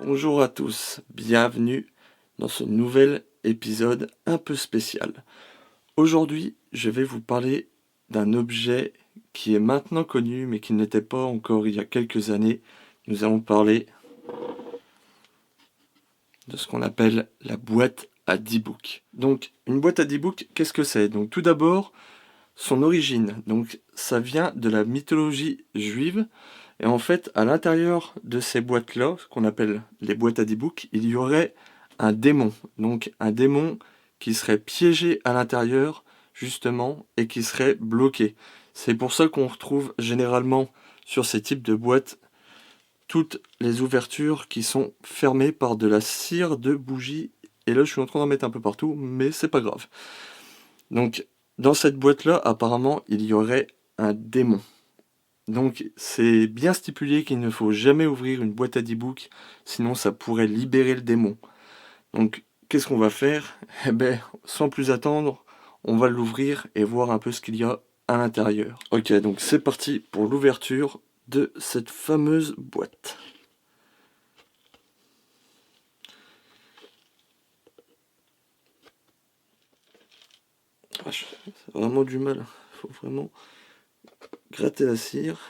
Bonjour à tous, bienvenue dans ce nouvel épisode un peu spécial. Aujourd'hui, je vais vous parler d'un objet qui est maintenant connu mais qui n'était pas encore il y a quelques années. Nous allons parler de ce qu'on appelle la boîte à 10 books. Donc, une boîte à 10 books, qu'est-ce que c'est? Donc, tout d'abord, son origine. Donc, ça vient de la mythologie juive. Et en fait, à l'intérieur de ces boîtes-là, ce qu'on appelle les boîtes à 10 books, il y aurait un démon. Donc, un démon qui serait piégé à l'intérieur, justement, et qui serait bloqué. C'est pour ça qu'on retrouve généralement sur ces types de boîtes toutes les ouvertures qui sont fermées par de la cire de bougie. Et là, je suis en train d'en mettre un peu partout, mais c'est pas grave. Donc, dans cette boîte-là, apparemment, il y aurait un démon. Donc, c'est bien stipulé qu'il ne faut jamais ouvrir une boîte à 10 books, sinon ça pourrait libérer le démon. Donc, qu'est-ce qu'on va faire? Eh ben, sans plus attendre, on va l'ouvrir et voir un peu ce qu'il y a à l'intérieur. Ok, donc c'est parti pour l'ouverture de cette fameuse boîte. Ah, j'ai vraiment du mal. Faut vraiment gratter la cire.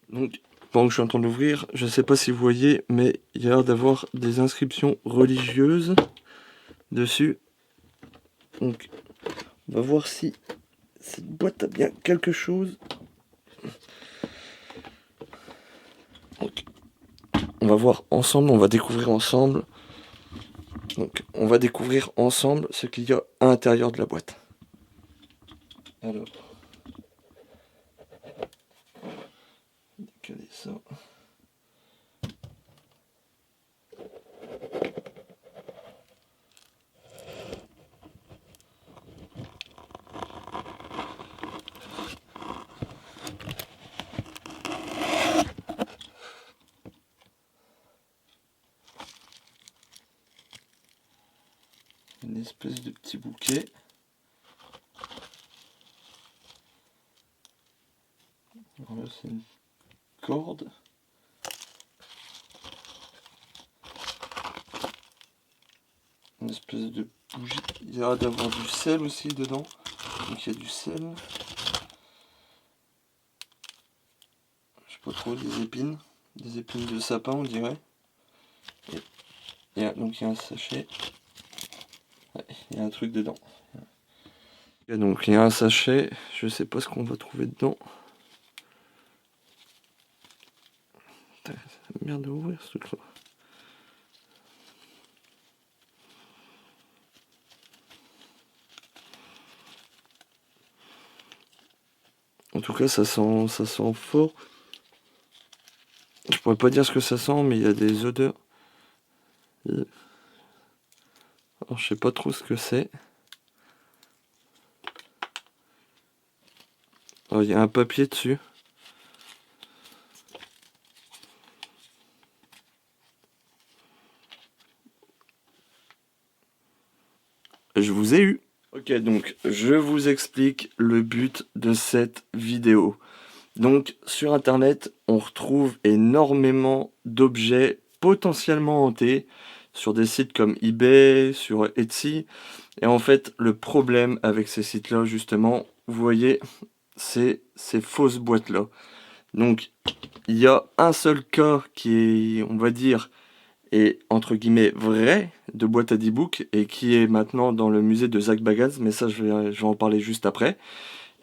Donc, pendant que je suis en train d'ouvrir, je ne sais pas si vous voyez, mais il y a l'air d'avoir des inscriptions religieuses dessus. Donc, on va voir si cette boîte a bien quelque chose. Donc, on va voir ensemble, on va découvrir ensemble. Donc, on va découvrir ensemble ce qu'il y a à l'intérieur de la boîte. Alors, décaler ça. Une espèce de petit bouquet. Voilà, c'est une corde. Une espèce de bougie. Il y a d'avoir du sel aussi dedans. Donc il y a du sel. Je sais pas trop, des épines. Des épines de sapin on dirait. Donc il y a un sachet. Ouais, il y a un truc dedans. Et donc il y a un sachet. Je sais pas ce qu'on va trouver dedans. Merde de ouvrir ce truc là. En tout cas ça sent fort. Je pourrais pas dire ce que ça sent, mais il y a des odeurs. Alors je sais pas trop ce que c'est. Alors il y a un papier dessus. Je vous ai eu. Ok, donc je vous explique le but de cette vidéo. Donc sur internet, on retrouve énormément d'objets potentiellement hantés sur des sites comme eBay, sur Etsy. Et en fait, le problème avec ces sites-là, justement, vous voyez, c'est ces fausses boîtes-là. Donc il y a un seul cas qui est, on va dire, est entre guillemets vrai de boîte à 10 books et qui est maintenant dans le musée de Zak Bagans, mais ça je vais en parler juste après.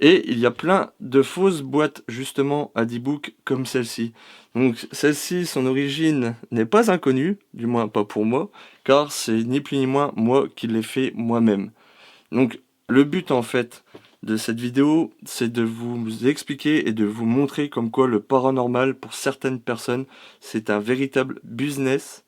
Et il y a plein de fausses boîtes justement à 10 books comme celle-ci. Donc celle-ci, son origine n'est pas inconnue, du moins pas pour moi, car c'est ni plus ni moins moi qui l'ai fait moi-même. Donc le but en fait de cette vidéo, c'est de vous expliquer et de vous montrer comme quoi le paranormal pour certaines personnes, c'est un véritable business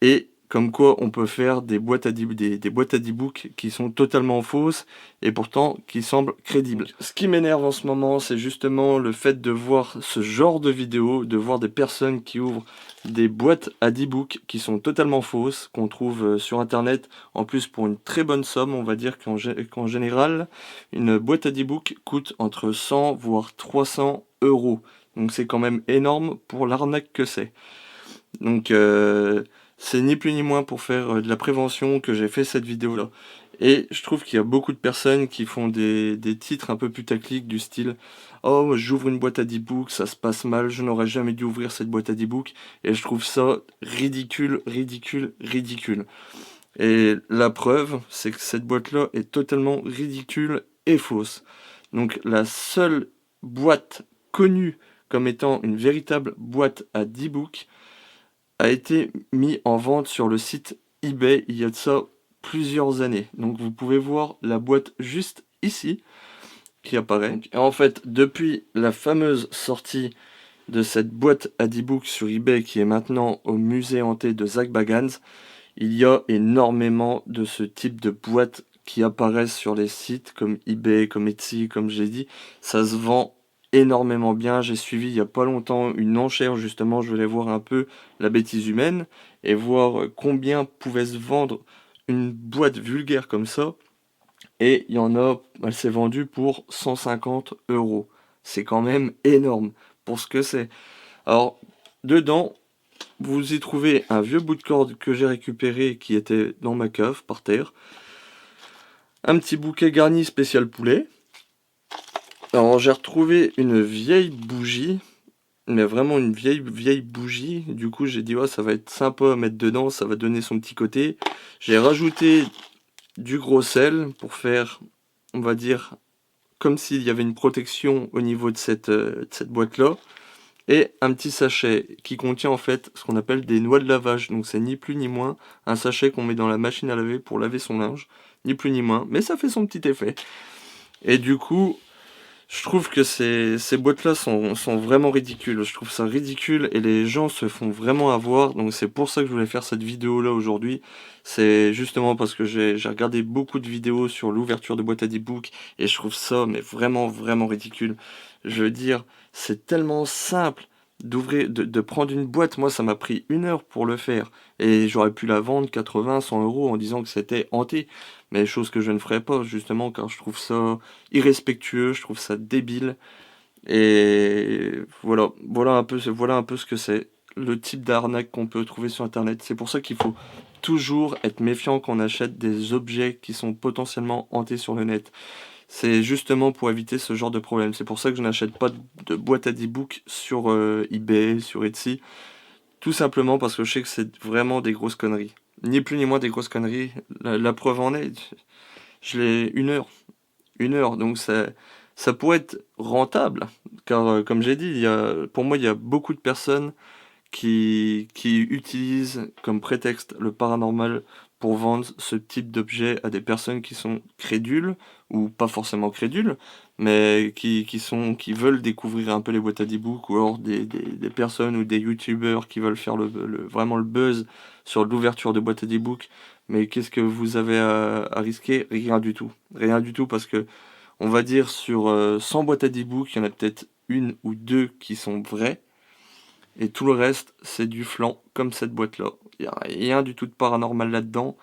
et comme quoi on peut faire des boîtes à d'e-book qui sont totalement fausses et pourtant qui semblent crédibles. Donc, ce qui m'énerve en ce moment, c'est justement le fait de voir ce genre de vidéos, de voir des personnes qui ouvrent des boîtes à d'e-book qui sont totalement fausses, qu'on trouve sur internet, en plus pour une très bonne somme. On va dire qu'en général, une boîte à d'e-book coûte entre 100 voire 300 euros. Donc c'est quand même énorme pour l'arnaque que c'est. Donc c'est ni plus ni moins pour faire de la prévention que j'ai fait cette vidéo là. Et je trouve qu'il y a beaucoup de personnes qui font des titres un peu putaclic du style oh j'ouvre une boîte à d'e-book, ça se passe mal, je n'aurais jamais dû ouvrir cette boîte à d'e-book. Et je trouve ça ridicule, ridicule, ridicule. Et la preuve, c'est que cette boîte là est totalement ridicule et fausse. Donc la seule boîte connue comme étant une véritable boîte à d'e-book a été mis en vente sur le site eBay il y a de ça plusieurs années. Donc vous pouvez voir la boîte juste ici qui apparaît. Et en fait, depuis la fameuse sortie de cette boîte à d'e-book sur eBay qui est maintenant au musée hanté de Zak Bagans, il y a énormément de ce type de boîtes qui apparaissent sur les sites comme eBay, comme Etsy, comme j'ai dit. Ça se vend énormément bien. J'ai suivi il n'y a pas longtemps une enchère, justement, je voulais voir un peu la bêtise humaine et voir combien pouvait se vendre une boîte vulgaire comme ça. Et il y en a, elle s'est vendue pour 150 euros. C'est quand même énorme pour ce que c'est. Alors, dedans, vous y trouvez un vieux bout de corde que j'ai récupéré qui était dans ma cave par terre. Un petit bouquet garni spécial poulet. Alors j'ai retrouvé une vieille bougie, mais vraiment une vieille bougie. Du coup j'ai dit ouais, ça va être sympa à mettre dedans, ça va donner son petit côté. J'ai rajouté du gros sel pour faire, on va dire, comme s'il y avait une protection au niveau de cette boîte là. Et un petit sachet qui contient en fait ce qu'on appelle des noix de lavage. Donc c'est ni plus ni moins un sachet qu'on met dans la machine à laver pour laver son linge. Ni plus ni moins, mais ça fait son petit effet. Et du coup, je trouve que ces boîtes-là sont vraiment ridicules. Je trouve ça ridicule et les gens se font vraiment avoir. Donc c'est pour ça que je voulais faire cette vidéo-là aujourd'hui. C'est justement parce que j'ai regardé beaucoup de vidéos sur l'ouverture de boîtes à d'e-book et je trouve ça mais vraiment, vraiment ridicule. Je veux dire, c'est tellement simple d'ouvrir, de prendre une boîte. Moi, ça m'a pris 1 heure pour le faire. Et j'aurais pu la vendre 80, 100 euros en disant que c'était hanté. Mais chose que je ne ferais pas, justement, car je trouve ça irrespectueux, je trouve ça débile. Et voilà un peu ce que c'est, le type d'arnaque qu'on peut trouver sur Internet. C'est pour ça qu'il faut toujours être méfiant quand on achète des objets qui sont potentiellement hantés sur le net. C'est justement pour éviter ce genre de problème. C'est pour ça que je n'achète pas de boîte à e-book sur eBay, sur Etsy. Tout simplement parce que je sais que c'est vraiment des grosses conneries. Ni plus ni moins des grosses conneries. La preuve en est, je l'ai 1 heure. 1 heure, donc ça pourrait être rentable. Car comme j'ai dit, pour moi, il y a beaucoup de personnes qui utilisent comme prétexte le paranormal pour vendre ce type d'objet à des personnes qui sont crédules, ou pas forcément crédules, mais qui veulent découvrir un peu les boîtes à e-book, ou alors des personnes ou des youtubeurs qui veulent faire vraiment le buzz sur l'ouverture de boîtes à e-book. Mais qu'est-ce que vous avez à risquer? Rien du tout. Rien du tout, parce que on va dire sur 100 boîtes à e-book, il y en a peut-être une ou deux qui sont vraies. Et tout le reste, c'est du flan, comme cette boîte-là. Il n'y a rien du tout de paranormal là-dedans.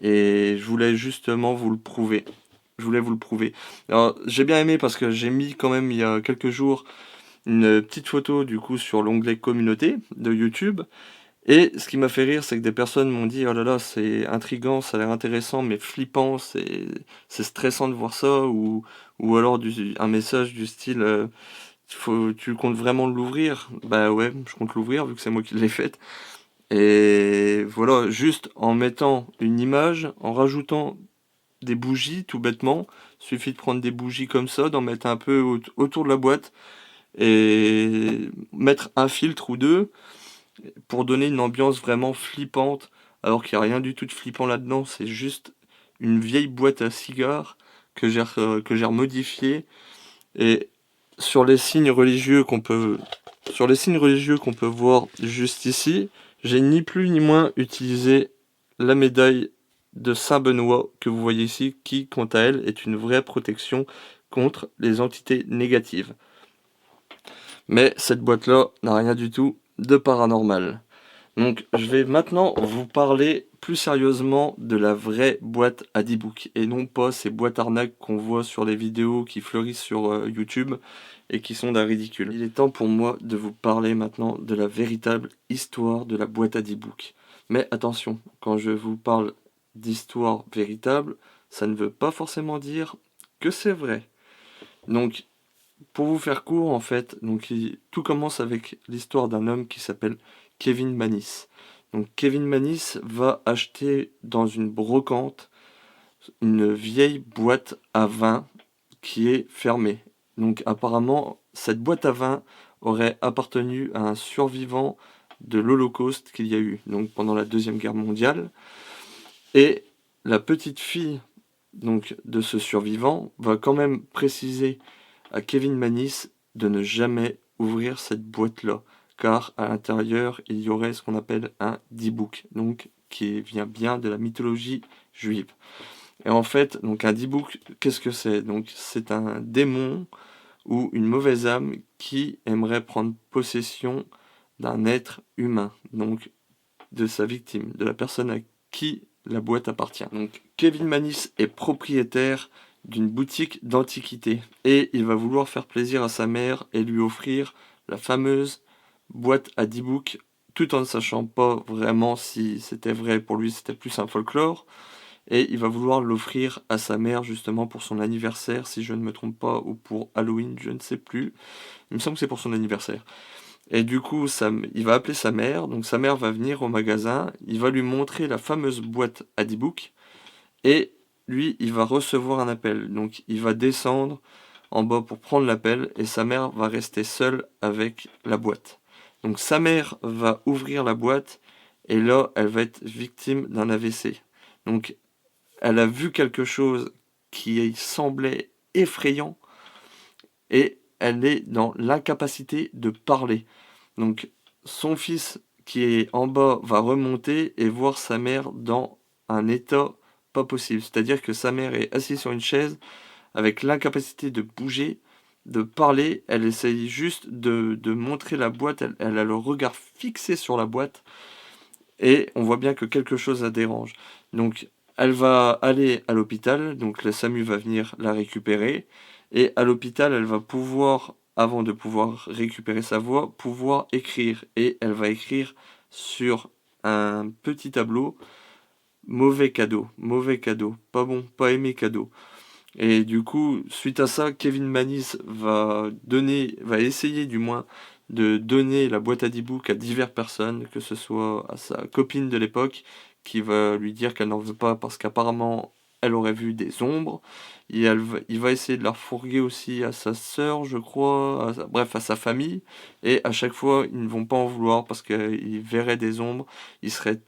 Et je voulais justement vous le prouver. Je voulais vous le prouver. Alors, j'ai bien aimé parce que j'ai mis quand même il y a quelques jours une petite photo du coup sur l'onglet communauté de YouTube. Et ce qui m'a fait rire, c'est que des personnes m'ont dit oh là là, c'est intriguant, ça a l'air intéressant, mais flippant, c'est stressant de voir ça. Ou alors un message du style tu comptes vraiment l'ouvrir? Bah ouais, je compte l'ouvrir vu que c'est moi qui l'ai faite. Et voilà, juste en mettant une image, en rajoutant des bougies, tout bêtement. Suffit de prendre des bougies comme ça, d'en mettre un peu autour de la boîte et mettre un filtre ou deux pour donner une ambiance vraiment flippante, alors qu'il n'y a rien du tout de flippant là-dedans. C'est juste une vieille boîte à cigares que j'ai remodifiée. Et sur les signes religieux qu'on peut voir juste ici, j'ai ni plus ni moins utilisé la médaille de Saint-Benoît que vous voyez ici, qui, quant à elle, est une vraie protection contre les entités négatives. Mais cette boîte-là n'a rien du tout de paranormal. Donc je vais maintenant vous parler plus sérieusement de la vraie boîte à 10 books et non pas ces boîtes arnaques qu'on voit sur les vidéos qui fleurissent sur YouTube et qui sont d'un ridicule. Il est temps pour moi de vous parler maintenant de la véritable histoire de la boîte à 10 books. Mais attention, quand je vous parle d'histoire véritable, ça ne veut pas forcément dire que c'est vrai. Donc pour vous faire court, en fait, tout commence avec l'histoire d'un homme qui s'appelle Kevin Manis. Donc Kevin Manis va acheter dans une brocante une vieille boîte à vin qui est fermée. Donc apparemment, cette boîte à vin aurait appartenu à un survivant de l'Holocauste qu'il y a eu, donc pendant la Deuxième Guerre mondiale. Et la petite fille de ce survivant va quand même préciser à Kevin Manis de ne jamais ouvrir cette boîte-là, car à l'intérieur, il y aurait ce qu'on appelle un Dybbuk, donc qui vient bien de la mythologie juive. Et en fait, donc un Dybbuk, qu'est-ce que c'est? Donc c'est un démon ou une mauvaise âme qui aimerait prendre possession d'un être humain, donc de sa victime, de la personne à qui la boîte appartient. Donc Kevin Manis est propriétaire d'une boutique d'antiquités et il va vouloir faire plaisir à sa mère et lui offrir la fameuse boîte à 10 books, tout en ne sachant pas vraiment si c'était vrai. Pour lui, c'était plus un folklore, et il va vouloir l'offrir à sa mère justement pour son anniversaire, si je ne me trompe pas, ou pour Halloween, je ne sais plus. Il me semble que c'est pour son anniversaire. Et du coup, il va appeler sa mère, donc sa mère va venir au magasin, il va lui montrer la fameuse boîte à 10 books, et lui, il va recevoir un appel. Donc il va descendre en bas pour prendre l'appel, et sa mère va rester seule avec la boîte. Donc sa mère va ouvrir la boîte, et là, elle va être victime d'un AVC. Donc elle a vu quelque chose qui semblait effrayant, et elle est dans l'incapacité de parler. Donc son fils qui est en bas va remonter et voir sa mère dans un état pas possible. C'est-à-dire que sa mère est assise sur une chaise avec l'incapacité de bouger, de parler. Elle essaye juste de montrer la boîte. Elle a le regard fixé sur la boîte et on voit bien que quelque chose la dérange. Donc elle va aller à l'hôpital. Donc le SAMU va venir la récupérer. Et à l'hôpital, elle va pouvoir, avant de pouvoir récupérer sa voix, pouvoir écrire. Et elle va écrire sur un petit tableau: mauvais cadeau, pas bon, pas aimé cadeau. Et du coup, suite à ça, Kevin Manis va essayer du moins de donner la boîte à 10 books à diverses personnes, que ce soit à sa copine de l'époque, qui va lui dire qu'elle n'en veut pas parce qu'apparemment elle aurait vu des ombres. Et il va essayer de la refourguer aussi à sa sœur, je crois, bref, à sa famille. Et à chaque fois, ils ne vont pas en vouloir parce qu'ils verraient des ombres, ils seraient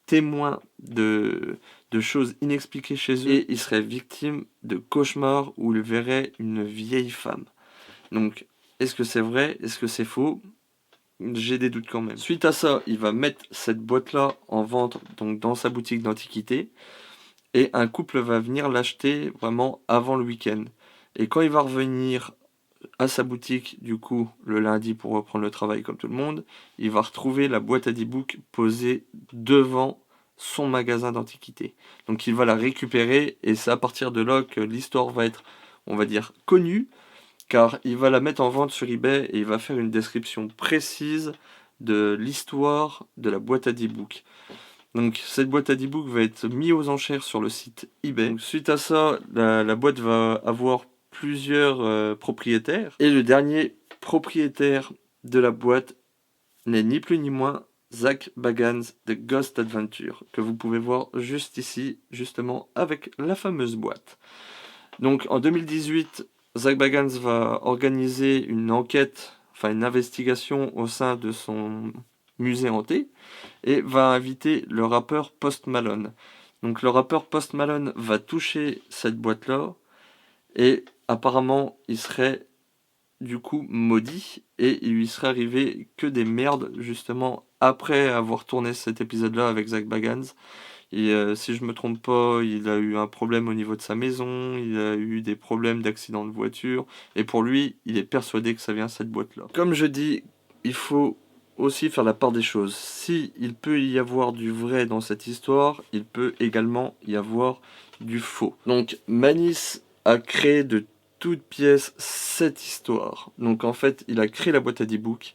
témoins de choses inexpliquées chez eux, et ils seraient victimes de cauchemars où ils verraient une vieille femme. Donc, est-ce que c'est vrai? Est-ce que c'est faux? J'ai des doutes quand même. Suite à ça, il va mettre cette boîte-là en vente donc dans sa boutique d'antiquités, et un couple va venir l'acheter vraiment avant le week-end. Et quand il va revenir à sa boutique, du coup, le lundi pour reprendre le travail comme tout le monde, il va retrouver la boîte à 10 books posée devant son magasin d'antiquités. Donc il va la récupérer, et c'est à partir de là que l'histoire va être, on va dire, connue, car il va la mettre en vente sur eBay et il va faire une description précise de l'histoire de la boîte à 10 books. Donc cette boîte à 10 books va être mise aux enchères sur le site eBay. Donc, suite à ça, la boîte va avoir plusieurs propriétaires. Et le dernier propriétaire de la boîte n'est ni plus ni moins Zak Bagans de Ghost Adventure, que vous pouvez voir juste ici, justement, avec la fameuse boîte. Donc en 2018, Zak Bagans va organiser une enquête, enfin une investigation au sein de son musée hanté, et va inviter le rappeur Post Malone. Donc le rappeur Post Malone va toucher cette boîte-là, et apparemment il serait du coup maudit, et il lui serait arrivé que des merdes justement après avoir tourné cet épisode-là avec Zak Bagans. Et si je me trompe pas, il a eu un problème au niveau de sa maison, il a eu des problèmes d'accident de voiture, et pour lui, il est persuadé que ça vient de cette boîte-là. Comme je dis, il faut aussi faire la part des choses. Si il peut y avoir du vrai dans cette histoire, il peut également y avoir du faux. Donc Manis a créé de toutes pièces cette histoire. Donc en fait, il a créé la boîte à D-Book.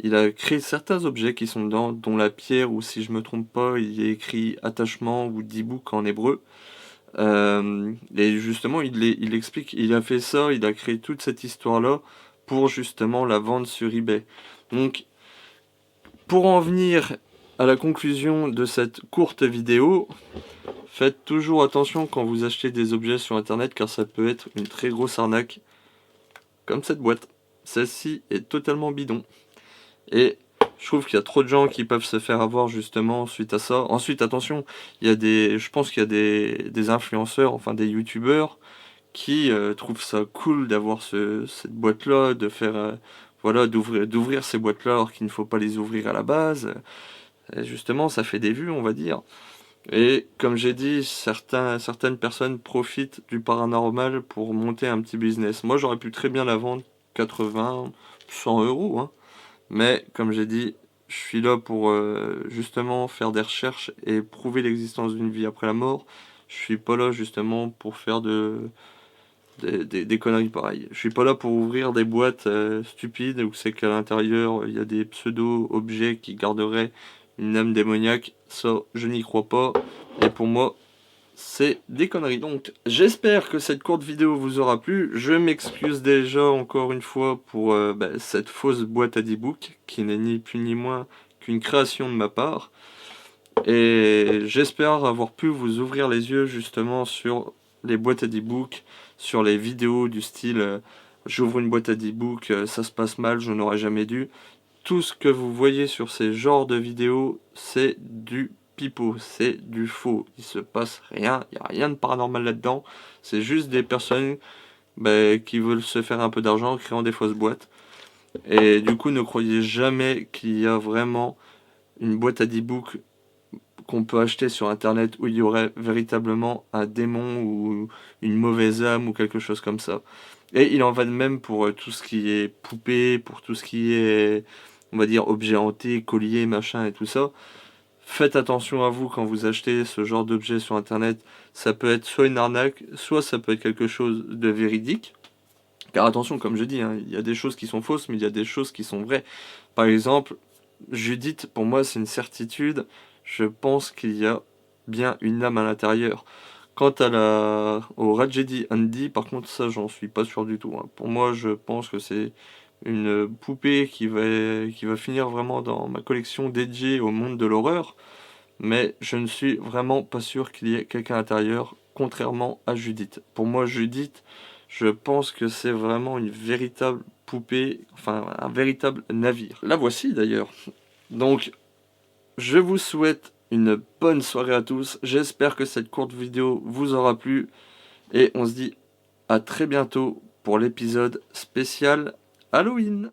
Il a créé certains objets qui sont dedans, dont la pierre, ou si je me trompe pas, il y a écrit attachement ou D-Book en hébreu. Et justement, il explique, il a fait ça, il a créé toute cette histoire-là pour justement la vendre sur eBay. Donc, pour en venir à la conclusion de cette courte vidéo, faites toujours attention quand vous achetez des objets sur internet car ça peut être une très grosse arnaque, comme cette boîte. Celle-ci est totalement bidon. Et je trouve qu'il y a trop de gens qui peuvent se faire avoir justement suite à ça. Ensuite, attention, je pense qu'il y a des influenceurs, enfin des youtubeurs, qui trouvent ça cool d'avoir cette boîte-là, de faire, voilà, d'ouvrir ces boîtes-là alors qu'il ne faut pas les ouvrir à la base. Et justement, ça fait des vues, on va dire. Et comme j'ai dit, certaines personnes profitent du paranormal pour monter un petit business. Moi, j'aurais pu très bien la vendre 80, 100 euros, hein. Mais comme j'ai dit, je suis là pour justement faire des recherches et prouver l'existence d'une vie après la mort. Je suis pas là justement pour faire des conneries pareilles. Je suis pas là pour ouvrir des boîtes stupides où c'est qu'à l'intérieur il y a des pseudo-objets qui garderaient une âme démoniaque. Ça, je n'y crois pas. Et pour moi, c'est des conneries. Donc, j'espère que cette courte vidéo vous aura plu. Je m'excuse déjà encore une fois pour cette fausse boîte à D-Book qui n'est ni plus ni moins qu'une création de ma part. Et j'espère avoir pu vous ouvrir les yeux justement sur les boîtes à D-Book, sur les vidéos du style j'ouvre une boîte à D-Book, ça se passe mal, je n'aurais jamais dû. Tout ce que vous voyez sur ces genres de vidéos, c'est du pipeau, c'est du faux. Il se passe rien, il n'y a rien de paranormal là-dedans. C'est juste des personnes qui veulent se faire un peu d'argent en créant des fausses boîtes. Et du coup, ne croyez jamais qu'il y a vraiment une boîte à D-Book qu'on peut acheter sur internet où il y aurait véritablement un démon ou une mauvaise âme ou quelque chose comme ça. Et il en va de même pour tout ce qui est poupée, pour tout ce qui est, on va dire, objet hanté, collier, machin et tout ça. Faites attention à vous quand vous achetez ce genre d'objet sur internet. Ça peut être soit une arnaque, soit ça peut être quelque chose de véridique. Car attention, comme je dis, hein, il y a des choses qui sont fausses, mais il y a des choses qui sont vraies. Par exemple, Judith, pour moi, c'est une certitude. Je pense qu'il y a bien une âme à l'intérieur. Quant au Tragedy Andy, par contre, ça, j'en suis pas sûr du tout, hein. Pour moi, je pense que c'est une poupée qui va finir vraiment dans ma collection dédiée au monde de l'horreur. Mais je ne suis vraiment pas sûr qu'il y ait quelqu'un à l'intérieur, contrairement à Judith. Pour moi, Judith, je pense que c'est vraiment une véritable poupée, enfin un véritable navire. La voici d'ailleurs. Donc, je vous souhaite une bonne soirée à tous. J'espère que cette courte vidéo vous aura plu. Et on se dit à très bientôt pour l'épisode spécial Halloween.